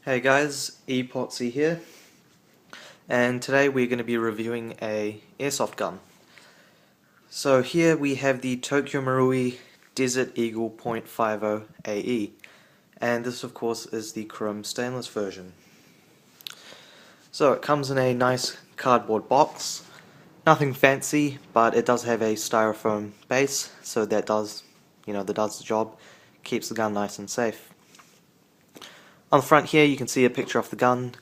Hey guys, ePotsy here, and today we're going to be reviewing a airsoft gun. So here we have the Tokyo Marui Desert Eagle .50 AE, and this of course is the chrome stainless version. So it comes in a nice cardboard box, nothing fancy, but it does have a styrofoam base, so that does the job, keeps the gun nice and safe. On the front here you can see a picture of the gun,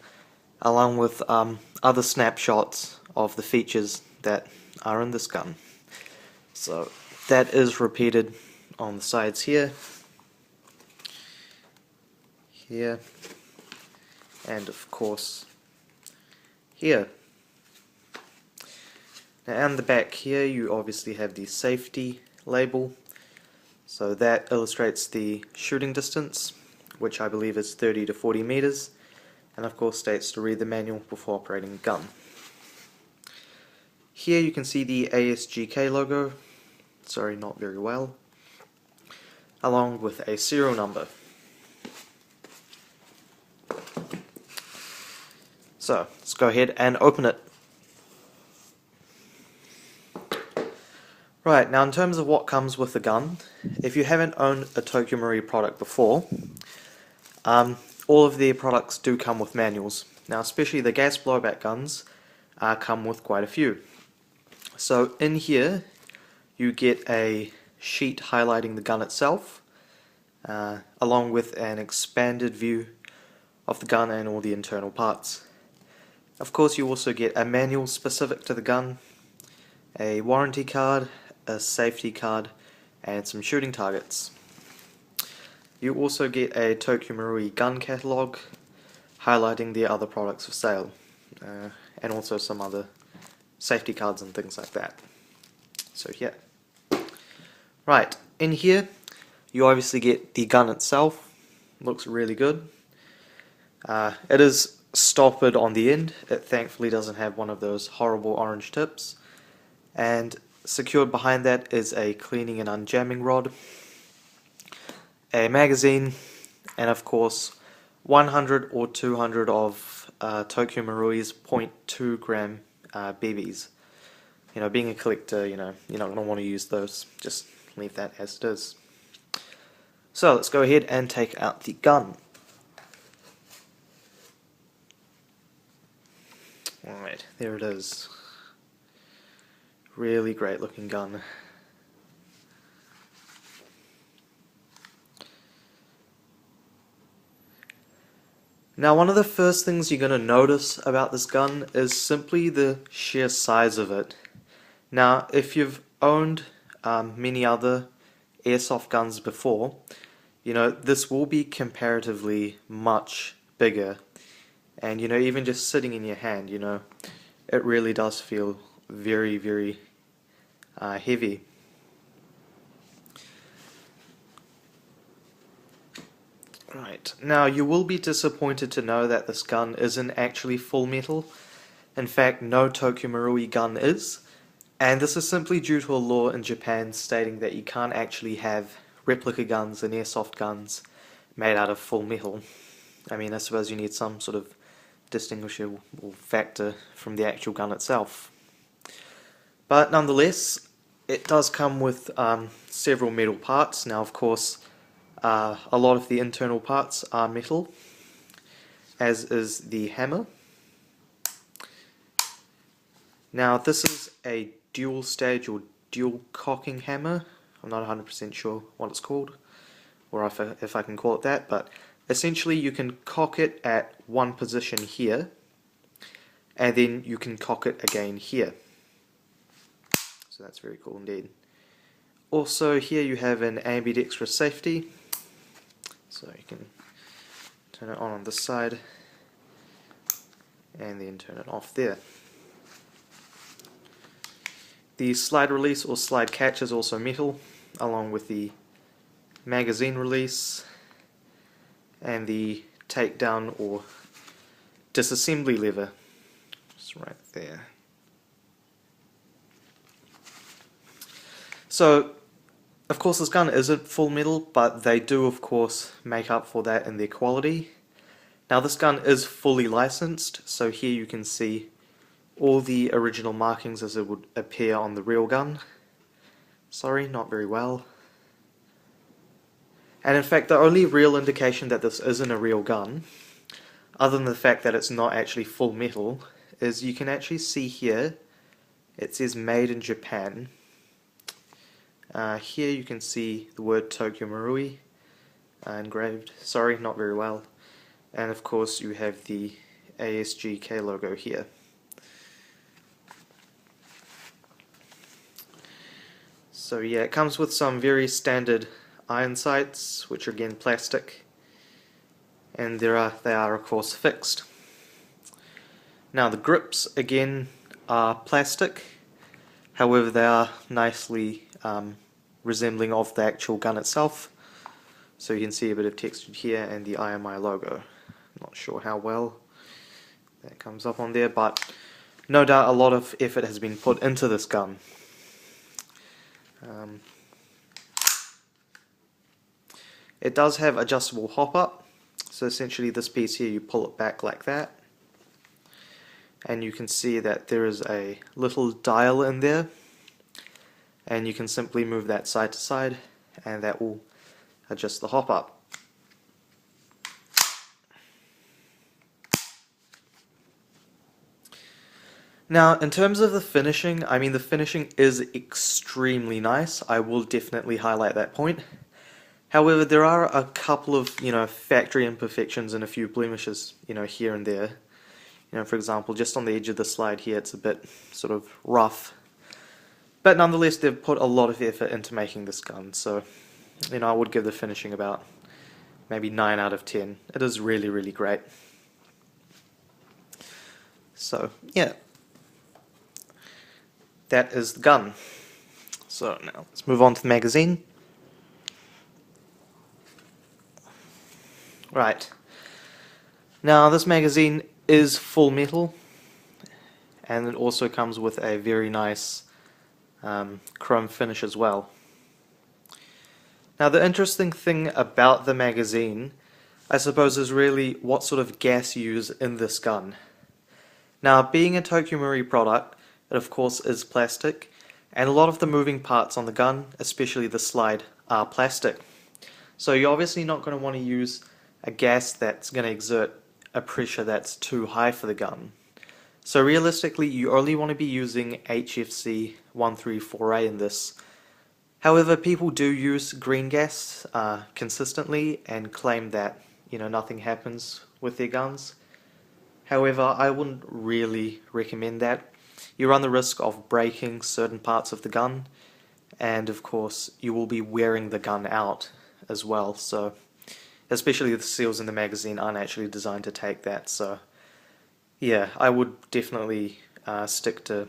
along with other snapshots of the features that are in this gun. So that is repeated on the sides here, and of course here. Now on the back here you obviously have the safety label, so that illustrates the shooting distance, which I believe is 30 to 40 meters, and of course states to read the manual before operating the gun. Here you can see the ASGK logo, sorry not very well, along with a serial number. So let's go ahead and open it. Right, now in terms of what comes with the gun, if you haven't owned a Tokyo Marui product before, all of their products do come with manuals. Now especially the gas blowback guns come with quite a few. So in here you get a sheet highlighting the gun itself, along with an expanded view of the gun and all the internal parts. Of course you also get a manual specific to the gun, a warranty card, a safety card, and some shooting targets. You also get a Tokyo Marui gun catalogue highlighting the other products for sale, and also some other safety cards and things like that. So yeah. Right, in here you obviously get the gun itself. Looks really good. It is stoppered on the end. It thankfully doesn't have one of those horrible orange tips. And secured behind that is a cleaning and unjamming rod, a magazine, and of course 100 or 200 of Tokyo Marui's .2 gram BBs. You know, being a collector, you're not going to want to use those. Just leave that as it is. So let's go ahead and take out the gun. Alright, there it is. Really great looking gun. Now one of the first things you're going to notice about this gun is simply the sheer size of it. Now if you've owned many other airsoft guns before, this will be comparatively much bigger, and even just sitting in your hand, it really does feel very, very heavy. Right, now you will be disappointed to know that this gun isn't actually full metal. In fact, no Tokyo Marui gun is, and this is simply due to a law in Japan stating that you can't actually have replica guns and airsoft guns made out of full metal. I mean, I suppose you need some sort of distinguishable factor from the actual gun itself. But nonetheless, it does come with several metal parts. Now of course, a lot of the internal parts are metal, as is the hammer. Now this is a dual stage or dual cocking hammer. I'm not 100% sure what it's called, or if I can call it that, but essentially you can cock it at one position here, and then you can cock it again here. So that's very cool indeed. Also here you have an ambidextrous safety, so you can turn it on this side and then turn it off there. The slide release or slide catch is also metal, along with the magazine release and the takedown or disassembly lever, just right there. So of course this gun isn't full metal, but they do of course make up for that in their quality. Now this gun is fully licensed, so here you can see all the original markings as it would appear on the real gun. Sorry, not very well. And in fact, the only real indication that this isn't a real gun, other than the fact that it's not actually full metal, is you can actually see here, it says made in Japan. Here you can see the word Tokyo Marui engraved. Sorry, not very well. And of course you have the ASGK logo here. So yeah, it comes with some very standard iron sights, which are again plastic, and they are of course fixed. Now the grips again are plastic, however they are nicely resembling of the actual gun itself. So you can see a bit of texture here and the IMI logo. Not sure how well that comes up on there, but no doubt a lot of effort has been put into this gun. It does have adjustable hop-up, so essentially this piece here, you pull it back like that, and you can see that there is a little dial in there, and you can simply move that side to side, and that will adjust the hop-up. Now, in terms of the finishing, I mean the finishing is extremely nice. I will definitely highlight that point. However, there are a couple of, factory imperfections and a few blemishes, here and there. For example, just on the edge of the slide here, it's a bit sort of rough. But nonetheless, they've put a lot of effort into making this gun, so, I would give the finishing about maybe 9 out of 10. It is really, really great. So, yeah. That is the gun. So now let's move on to the magazine. Right. Now this magazine is full metal, and it also comes with a very nice chrome finish as well. Now the interesting thing about the magazine, I suppose, is really what sort of gas you use in this gun. Now, being a Tokyo Marui product, it of course is plastic, and a lot of the moving parts on the gun, especially the slide, are plastic. So you're obviously not going to want to use a gas that's going to exert a pressure that's too high for the gun. So realistically, you only want to be using HFC 134A in this. However, people do use green gas consistently and claim that nothing happens with their guns. However, I wouldn't really recommend that. You run the risk of breaking certain parts of the gun, and of course you will be wearing the gun out as well, so especially the seals in the magazine aren't actually designed to take that, so yeah, I would definitely stick to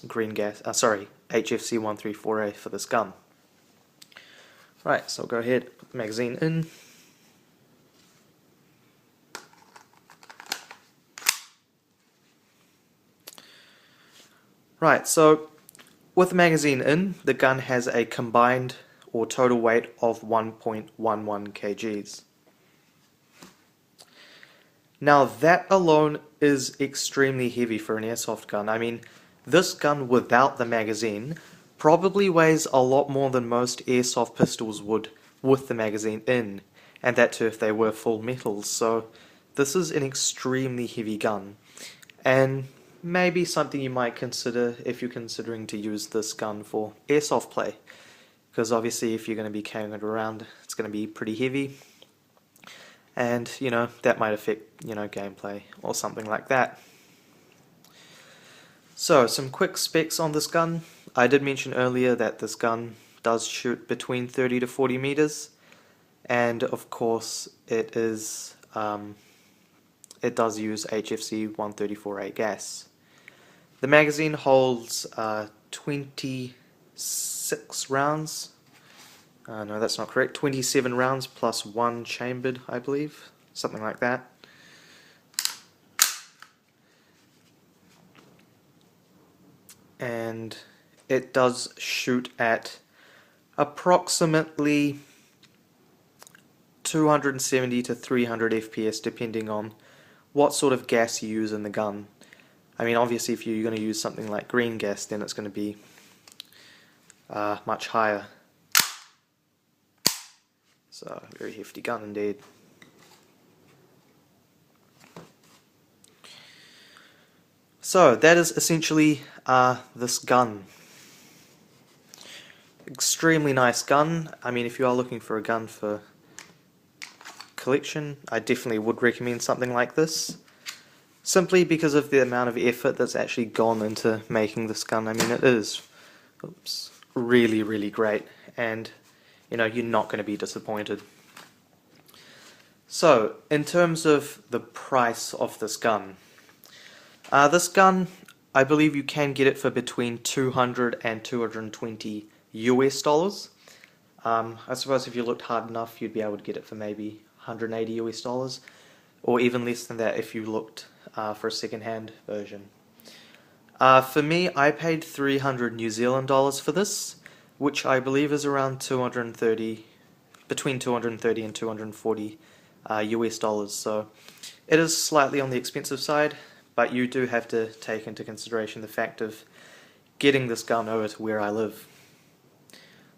HFC 134A for this gun. Right, so I'll go ahead, put the magazine in. Right, so with the magazine in, the gun has a combined or total weight of 1.11 kgs. Now that alone is extremely heavy for an airsoft gun. I mean, this gun without the magazine probably weighs a lot more than most airsoft pistols would with the magazine in, and that too if they were full metal. So this is an extremely heavy gun, and maybe something you might consider if you're considering to use this gun for airsoft play, because obviously if you're going to be carrying it around, it's going to be pretty heavy, and that might affect gameplay or something like that. So some quick specs on this gun. I did mention earlier that this gun does shoot between 30 to 40 meters, and of course it does use HFC 134A gas. The magazine holds 26 rounds. No, that's not correct. 27 rounds plus 1 chambered, I believe. Something like that. And it does shoot at approximately 270 to 300 FPS depending on what sort of gas you use in the gun. I mean, obviously if you're going to use something like green gas, then it's going to be much higher. So, very hefty gun indeed. So, that is essentially this gun. Extremely nice gun. I mean, if you are looking for a gun for collection, I definitely would recommend something like this. Simply because of the amount of effort that's actually gone into making this gun. I mean, it is really, really great, and you know, you're not going to be disappointed. So, in terms of the price of this gun, I believe you can get it for between 200 and 220 US dollars. I suppose if you looked hard enough, you'd be able to get it for maybe 180 US dollars, or even less than that if you looked for a second-hand version. For me, I paid 300 New Zealand dollars for this, which I believe is around 230, between 230 and 240 US dollars. So it is slightly on the expensive side, but you do have to take into consideration the fact of getting this gun over to where I live.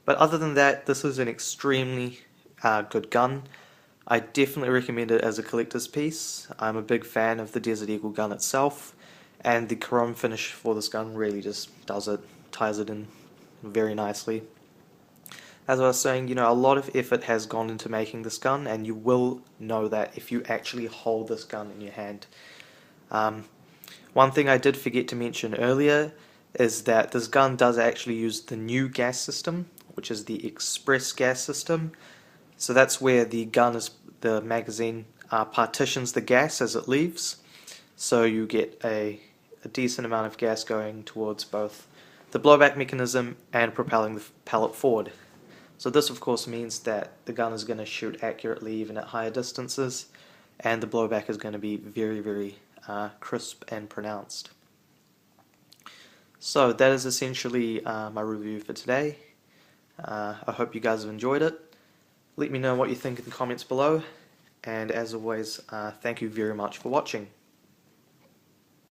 But other than that, this is an extremely good gun. I definitely recommend it as a collector's piece. I'm a big fan of the Desert Eagle gun itself, and the chrome finish for this gun really just ties it in very nicely. As I was saying, you know, a lot of effort has gone into making this gun, and you will know that if you actually hold this gun in your hand. One thing I did forget to mention earlier is that this gun does actually use the new gas system, which is the express gas system. So that's where the magazine partitions the gas as it leaves. So you get a decent amount of gas going towards both the blowback mechanism and propelling the pellet forward. So this of course means that the gun is going to shoot accurately even at higher distances, and the blowback is going to be very, very crisp and pronounced. So that is essentially my review for today. I hope you guys have enjoyed it. Let me know what you think in the comments below, and as always, thank you very much for watching.